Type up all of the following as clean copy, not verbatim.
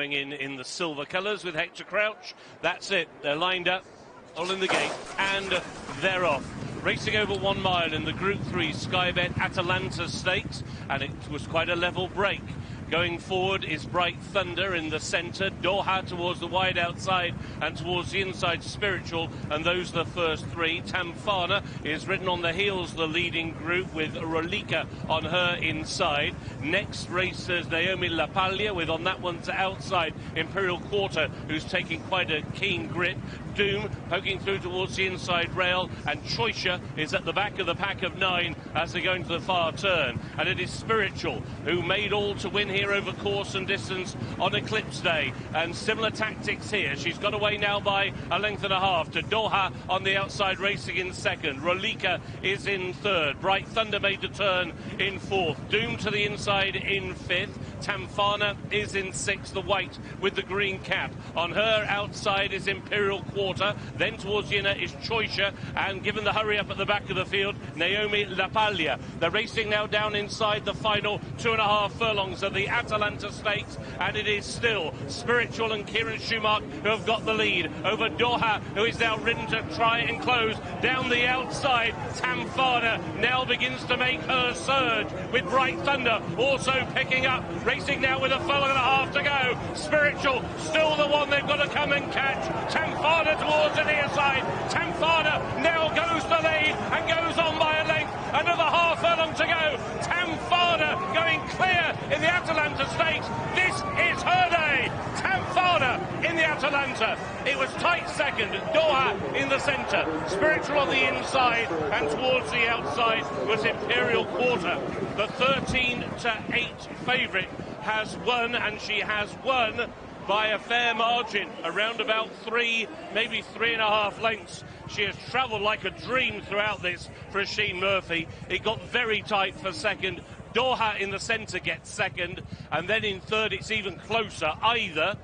going in the silver colours with Hector Crouch. That's it. They're lined up, all in the gate, and they're off. Racing over 1 mile in the Group 3 Skybet Atalanta Stakes, and it was quite a level break. Going forward is Bright Thunder in the centre, Doha towards the wide outside and towards the inside Spiritual, and those are the first 3. Tamfana is ridden on the heels of the leading group with Rolika on her inside. Next races Naomi La Paglia with on that one to outside Imperial Quarter, who's taking quite a keen grip. Doom poking through towards the inside rail, and Choisha is at the back of the pack of 9 as they go into the far turn. And it is Spiritual who made all to win here over course and distance on Eclipse Day, and similar tactics here. She's got away now by a length and a half to Doha on the outside, racing in second. Rolika is in third. Bright Thunder made the turn in fourth. Doom to the inside in fifth. Tamfana is in sixth, the white with the green cap. On her outside is Imperial Quarter. Then towards the inner is Choisha, and given the hurry up at the back of the field, Naomi La Paglia. They're racing now down inside the final 2.5 furlongs of the Atalanta Stakes, and it is still Spiritual and Kieran Schumacher who have got the lead over Doha, who is now ridden to try and close down the outside. Tamfana now begins to make her surge with Bright Thunder also picking up. Racing now with a furlong and a half to go. Spiritual still the one they've got to come and catch. Tamfana towards the near side. Tamfana now goes to lead and goes on by a length. Another half furlong to go. Tamfana going clear in the Atalanta Stakes. This is her day. Tamfana in the Atalanta. It was tight second. Doha in the centre. Spiritual on the inside, and towards the outside was Imperial Quarter. The 13-8 favourite has won, and she has won by a fair margin, around about 3, maybe 3.5 lengths. She has travelled like a dream throughout this for Oisin Murpphy. It got very tight for second. Doha in the centre gets second, and then in third it's even closer. Either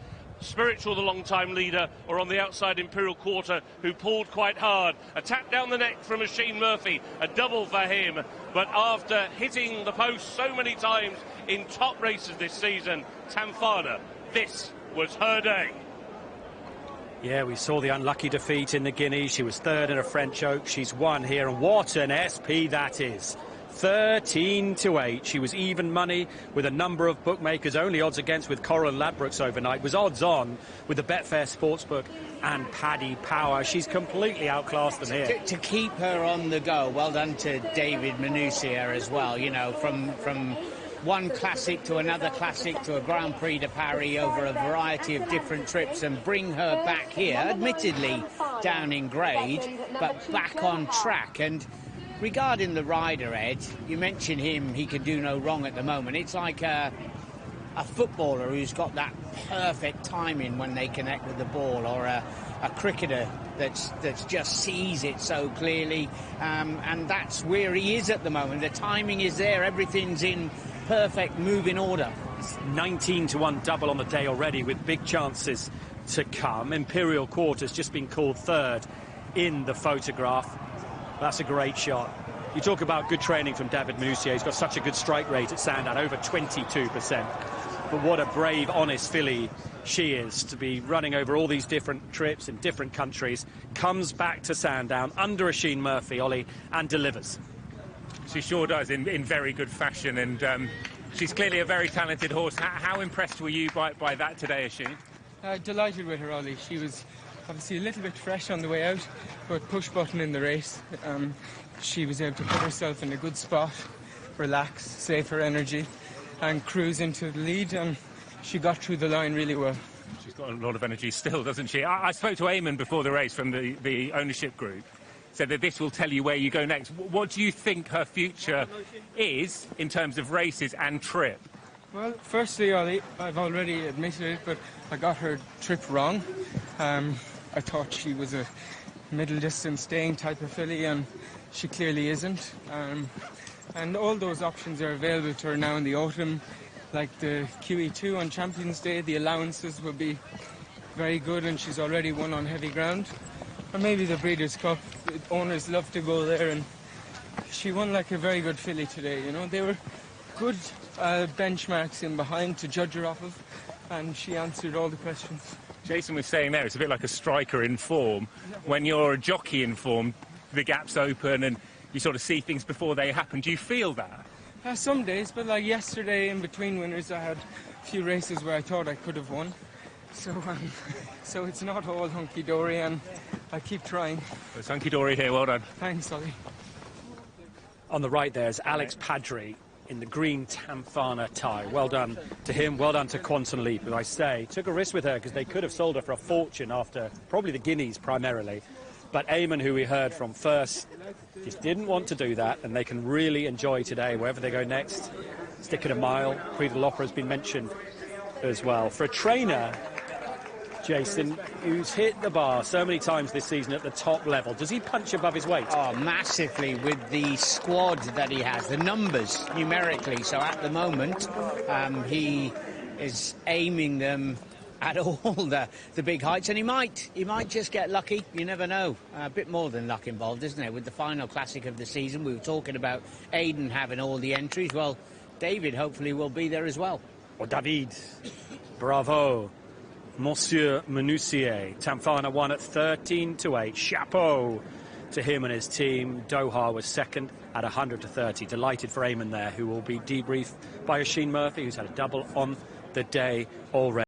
Spiritual, the long-time leader, or on the outside Imperial Quarter, who pulled quite hard. A tap down the neck from Oisin Murpphy, a double for him. But after hitting the post so many times in top races this season, Tamfana, this was her day. Yeah, we saw the unlucky defeat in the Guineas. She was third in a French Oak. She's won here, and what an SP that is. 13-8. She was even money with a number of bookmakers. Only odds against with Coral and Ladbrokes overnight. Was odds on with the Betfair Sportsbook and Paddy Power. She's completely outclassed them here. To keep her on the go, well done to David Menuisier as well. You know, from one classic to another classic to a Grand Prix de Paris over a variety of different trips, and bring her back here, admittedly down in grade, but back on track. And regarding the rider, Ed, you mentioned him, he can do no wrong at the moment. It's like a footballer who's got that perfect timing when they connect with the ball, or a cricketer that's just sees it so clearly, and that's where he is at the moment. The timing is there, everything's in perfect moving order. 19-1 double on the day already, with big chances to come. Imperial Quarter's just been called third in the photograph. That's a great shot. You talk about good training from David Menuisier. He's got such a good strike rate at Sandown, over 22%. But what a brave, honest filly she is, to be running over all these different trips in different countries. Comes back to Sandown under Oisin Murpphy, Ollie, and delivers. She sure does, in very good fashion, and she's clearly a very talented horse. How impressed were you by that today, Oisin? Delighted with her, Ollie. She was obviously a little bit fresh on the way out, but push button in the race. She was able to put herself in a good spot, relax, save her energy, and cruise into the lead, and she got through the line really well. She's got a lot of energy still, doesn't she? I spoke to Eamon before the race from the ownership group, said that this will tell you where you go next. What do you think her future is in terms of races and trip? Well, firstly, Ollie, I've already admitted it, but I got her trip wrong. I thought she was a middle-distance staying type of filly, and she clearly isn't. And all those options are available to her now in the autumn, like the QE2 on Champions Day. The allowances will be very good, and she's already won on heavy ground. Or maybe the Breeders' Cup. Owners love to go there, and she won like a very good filly today. You know, they were good benchmarks in behind to judge her off of, and she answered all the questions. Jason was saying there, it's a bit like a striker in form. When you're a jockey in form, the gap's open and you sort of see things before they happen. Do you feel that? Some days, but like yesterday in between winners, I had a few races where I thought I could have won. So it's not all hunky-dory, and I keep trying. It's hunky-dory here, well done. Thanks, Ollie. On the right there's Alex Padry in the green Tamfana tie. Well done to him, well done to Quantum Leap, who I say took a risk with her because they could have sold her for a fortune after probably the guineas primarily. But Eamon, who we heard from first, just didn't want to do that, and they can really enjoy today wherever they go next. Stick at a mile. Prix de l'Opera has been mentioned as well. For a trainer, Jason, who's hit the bar so many times this season at the top level, does he punch above his weight? Oh, massively, with the squad that he has, the numbers numerically. So at the moment, he is aiming them at all the big heights, and he might just get lucky. You never know. A bit more than luck involved, isn't it? With the final classic of the season, we were talking about Aidan having all the entries. Well, David hopefully will be there as well. Oh, David, bravo. Monsieur Menuisier. Tamfana won at 13-8. Chapeau to him and his team. Doha was second at 100-30. Delighted for Eamon there, who will be debriefed by Oisin Murpphy, who's had a double on the day already.